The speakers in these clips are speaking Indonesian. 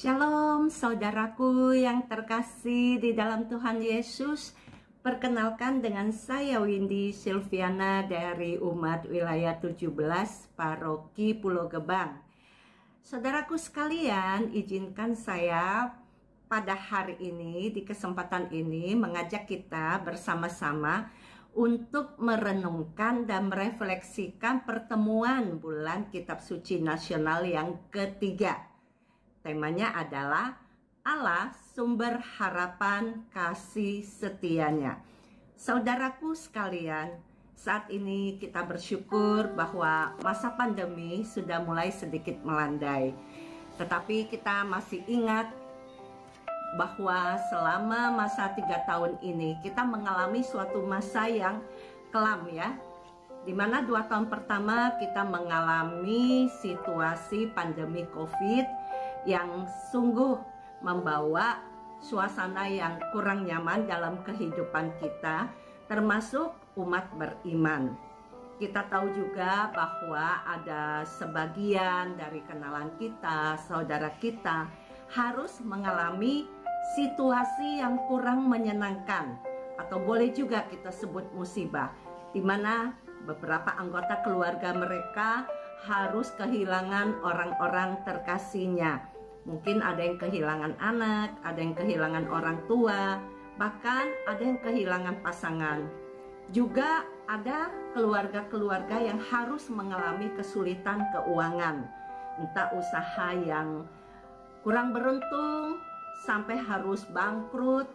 Shalom saudaraku yang terkasih di dalam Tuhan Yesus. Perkenalkan dengan saya Windy Silviana dari Umat Wilayah 17 Paroki Pulau Gebang. Saudaraku sekalian, izinkan saya pada hari ini, di kesempatan ini, mengajak kita bersama-sama untuk merenungkan dan merefleksikan pertemuan bulan Kitab Suci Nasional yang ketiga. Temanya adalah Allah sumber harapan kasih setianya. Saudaraku sekalian, saat ini kita bersyukur bahwa masa pandemi sudah mulai sedikit melandai. Tetapi kita masih ingat bahwa selama masa 3 tahun ini kita mengalami suatu masa yang kelam ya. Dimana 2 tahun pertama kita mengalami situasi pandemi COVID yang sungguh membawa suasana yang kurang nyaman dalam kehidupan kita, termasuk umat beriman. Kita tahu juga bahwa ada sebagian dari kenalan kita, saudara kita, harus mengalami situasi yang kurang menyenangkan, atau boleh juga kita sebut musibah, di mana beberapa anggota keluarga mereka harus kehilangan orang-orang terkasihnya. Mungkin ada yang kehilangan anak, ada yang kehilangan orang tua, bahkan ada yang kehilangan pasangan. Juga ada keluarga-keluarga yang harus mengalami kesulitan keuangan, entah usaha yang kurang beruntung sampai harus bangkrut.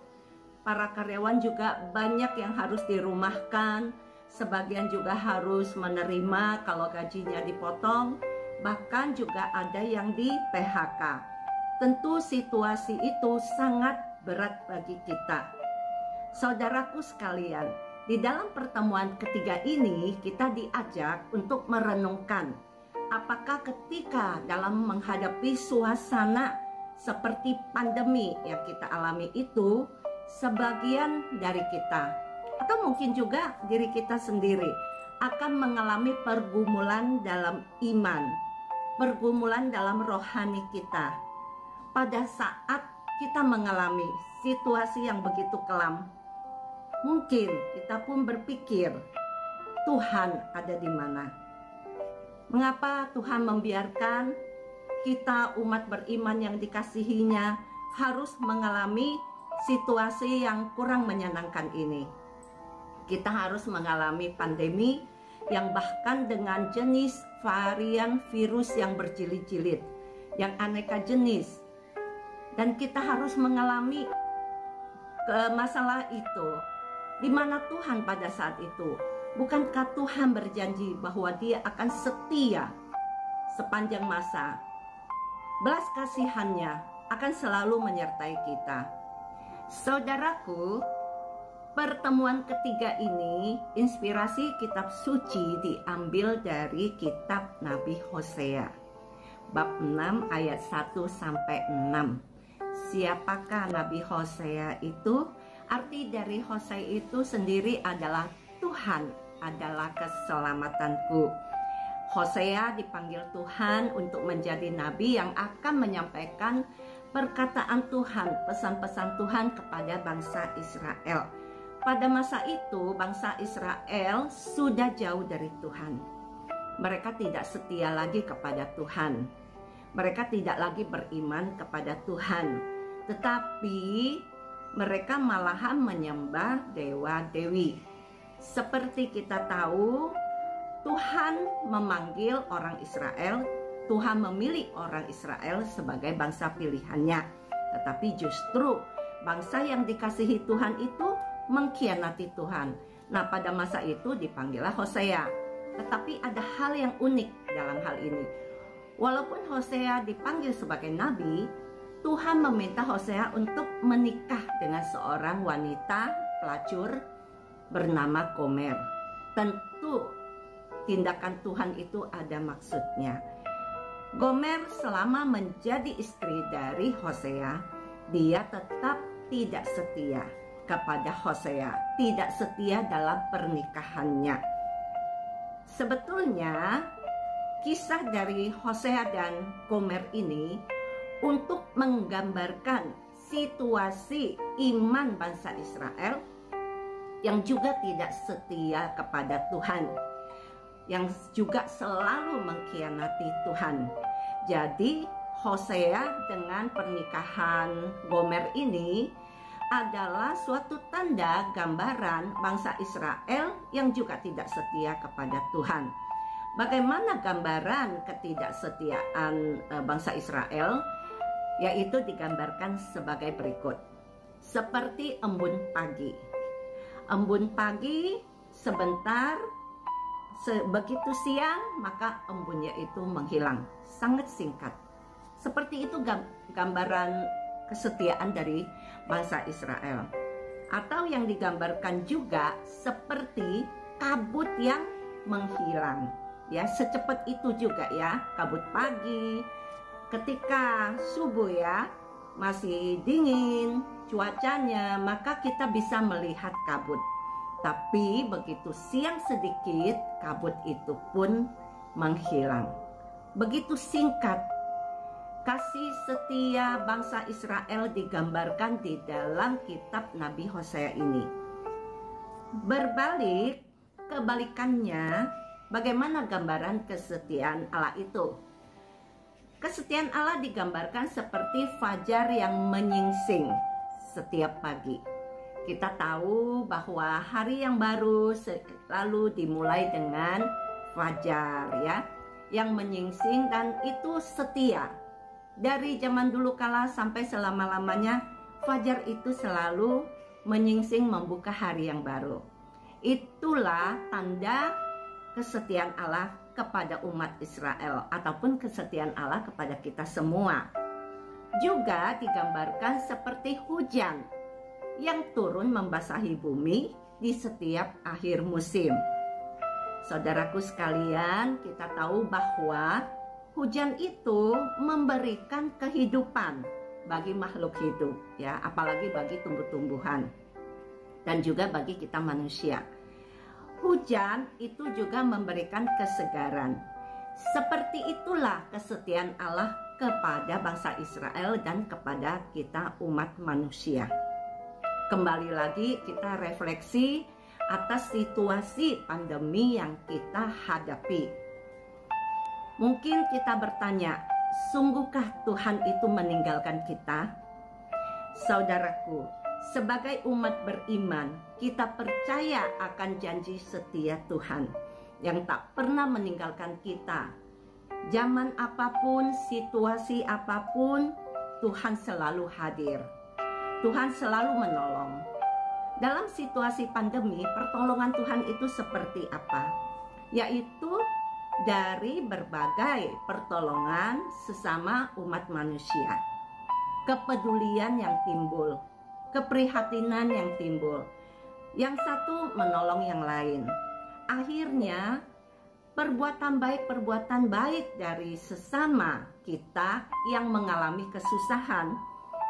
Para karyawan juga banyak yang harus dirumahkan, sebagian juga harus menerima kalau gajinya dipotong, bahkan juga ada yang di PHK. Tentu situasi itu sangat berat bagi kita. Saudaraku sekalian, di dalam pertemuan ketiga ini kita diajak untuk merenungkan apakah ketika dalam menghadapi suasana seperti pandemi yang kita alami itu, sebagian dari kita atau mungkin juga diri kita sendiri akan mengalami pergumulan dalam iman, pergumulan dalam rohani kita. Pada saat kita mengalami situasi yang begitu kelam, mungkin kita pun berpikir, Tuhan ada di mana? Mengapa Tuhan membiarkan kita umat beriman yang dikasihinya harus mengalami situasi yang kurang menyenangkan ini? Kita harus mengalami pandemi yang bahkan dengan jenis varian virus yang berjilid-jilid, yang aneka jenis. Dan kita harus mengalami masalah itu. Di mana Tuhan pada saat itu? Bukankah Tuhan berjanji bahwa Dia akan setia sepanjang masa? Belas kasihannya akan selalu menyertai kita. Saudaraku, pertemuan ketiga ini, inspirasi kitab suci diambil dari kitab Nabi Hosea, bab 6 ayat 1 sampai 6. Siapakah Nabi Hosea itu? Arti dari Hosea itu sendiri adalah Tuhan adalah keselamatanku. Hosea dipanggil Tuhan untuk menjadi nabi yang akan menyampaikan perkataan Tuhan, pesan-pesan Tuhan kepada bangsa Israel. Pada masa itu, bangsa Israel sudah jauh dari Tuhan. Mereka tidak setia lagi kepada Tuhan. Mereka tidak lagi beriman kepada Tuhan. Tetapi mereka malahan menyembah dewa-dewi. Seperti kita tahu, Tuhan memanggil orang Israel, Tuhan memilih orang Israel sebagai bangsa pilihannya. Tetapi justru bangsa yang dikasihi Tuhan itu mengkhianati Tuhan. Nah, pada masa itu dipanggillah Hosea. Tetapi ada hal yang unik dalam hal ini. Walaupun Hosea dipanggil sebagai nabi, Tuhan meminta Hosea untuk menikah dengan seorang wanita pelacur bernama Gomer. Tentu tindakan Tuhan itu ada maksudnya. Gomer selama menjadi istri dari Hosea, dia tetap tidak setia kepada Hosea, tidak setia dalam pernikahannya. Sebetulnya kisah dari Hosea dan Gomer ini untuk menggambarkan situasi iman bangsa Israel yang juga tidak setia kepada Tuhan, yang juga selalu mengkhianati Tuhan. Jadi Hosea dengan pernikahan Gomer ini adalah suatu tanda gambaran bangsa Israel yang juga tidak setia kepada Tuhan. Bagaimana gambaran ketidaksetiaan bangsa Israel? Yaitu digambarkan sebagai berikut. Seperti embun pagi. Embun pagi sebentar, begitu siang maka embunnya itu menghilang. Sangat singkat. Seperti itu gambaran kesetiaan dari bangsa Israel. Atau yang digambarkan juga seperti kabut yang menghilang. Ya, secepat itu juga ya, kabut pagi. Ketika subuh ya, masih dingin cuacanya, maka kita bisa melihat kabut. Tapi begitu siang sedikit, kabut itu pun menghilang. Begitu singkat kasih setia bangsa Israel digambarkan di dalam kitab Nabi Hosea ini. Berbalik, kebalikannya, bagaimana gambaran kesetiaan Allah itu? Kesetiaan Allah digambarkan seperti fajar yang menyingsing setiap pagi. Kita tahu bahwa hari yang baru selalu dimulai dengan fajar ya, yang menyingsing, dan itu setia. Dari zaman dulu kala sampai selama-lamanya, fajar itu selalu menyingsing membuka hari yang baru. Itulah tanda kesetiaan Allah kepada umat Israel ataupun kesetiaan Allah kepada kita semua. Juga digambarkan seperti hujan yang turun membasahi bumi di setiap akhir musim. Saudaraku sekalian, kita tahu bahwa hujan itu memberikan kehidupan bagi makhluk hidup ya, apalagi bagi tumbuh-tumbuhan dan juga bagi kita manusia. Hujan itu juga memberikan kesegaran. Seperti itulah kesetiaan Allah kepada bangsa Israel dan kepada kita umat manusia. Kembali lagi kita refleksi atas situasi pandemi yang kita hadapi. Mungkin kita bertanya, sungguhkah Tuhan itu meninggalkan kita? Saudaraku, sebagai umat beriman, kita percaya akan janji setia Tuhan yang tak pernah meninggalkan kita. Zaman apapun, situasi apapun, Tuhan selalu hadir. Tuhan selalu menolong. Dalam situasi pandemi, pertolongan Tuhan itu seperti apa? Yaitu dari berbagai pertolongan sesama umat manusia. Kepedulian yang timbul, keprihatinan yang timbul. Yang satu menolong yang lain. Akhirnya perbuatan baik dari sesama kita yang mengalami kesusahan,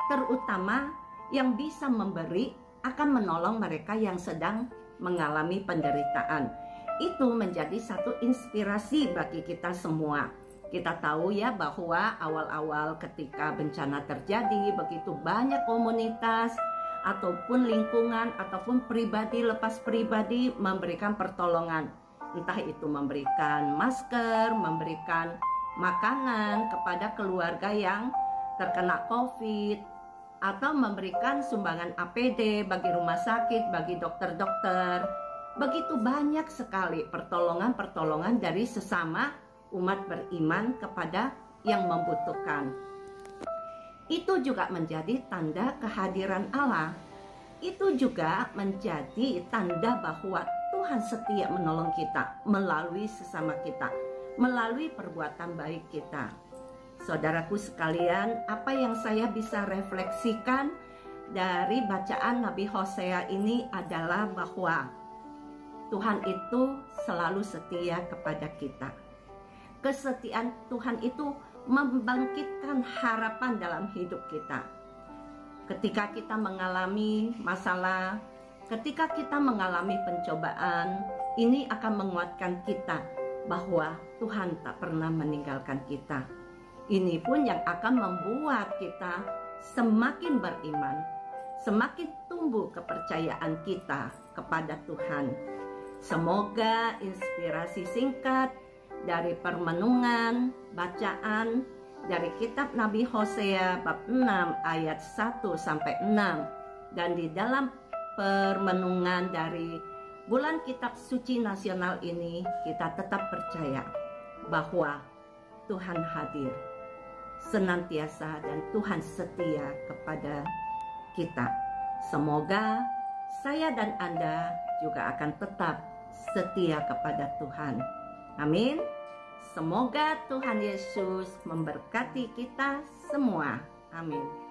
terutama yang bisa memberi, akan menolong mereka yang sedang mengalami penderitaan. Itu menjadi satu inspirasi bagi kita semua. Kita tahu ya bahwa awal-awal ketika bencana terjadi, begitu banyak komunitas ataupun lingkungan ataupun pribadi lepas pribadi memberikan pertolongan. Entah itu memberikan masker, memberikan makanan kepada keluarga yang terkena COVID, atau memberikan sumbangan APD bagi rumah sakit, bagi dokter-dokter. Begitu banyak sekali pertolongan-pertolongan dari sesama umat beriman kepada yang membutuhkan. Itu juga menjadi tanda kehadiran Allah. Itu juga menjadi tanda bahwa Tuhan setia menolong kita melalui sesama kita, melalui perbuatan baik kita. Saudaraku sekalian, apa yang saya bisa refleksikan dari bacaan Nabi Hosea ini adalah bahwa Tuhan itu selalu setia kepada kita. Kesetiaan Tuhan itu membangkitkan harapan dalam hidup kita. Ketika kita mengalami masalah, ketika kita mengalami pencobaan, ini akan menguatkan kita bahwa Tuhan tak pernah meninggalkan kita. Ini pun yang akan membuat kita semakin beriman, semakin tumbuh kepercayaan kita kepada Tuhan. Semoga inspirasi singkat dari permenungan, bacaan dari kitab Nabi Hosea bab 6 ayat 1-6 dan di dalam permenungan dari bulan kitab suci nasional ini, kita tetap percaya bahwa Tuhan hadir senantiasa dan Tuhan setia kepada kita. Semoga saya dan Anda juga akan tetap setia kepada Tuhan. Amin. Semoga Tuhan Yesus memberkati kita semua. Amin.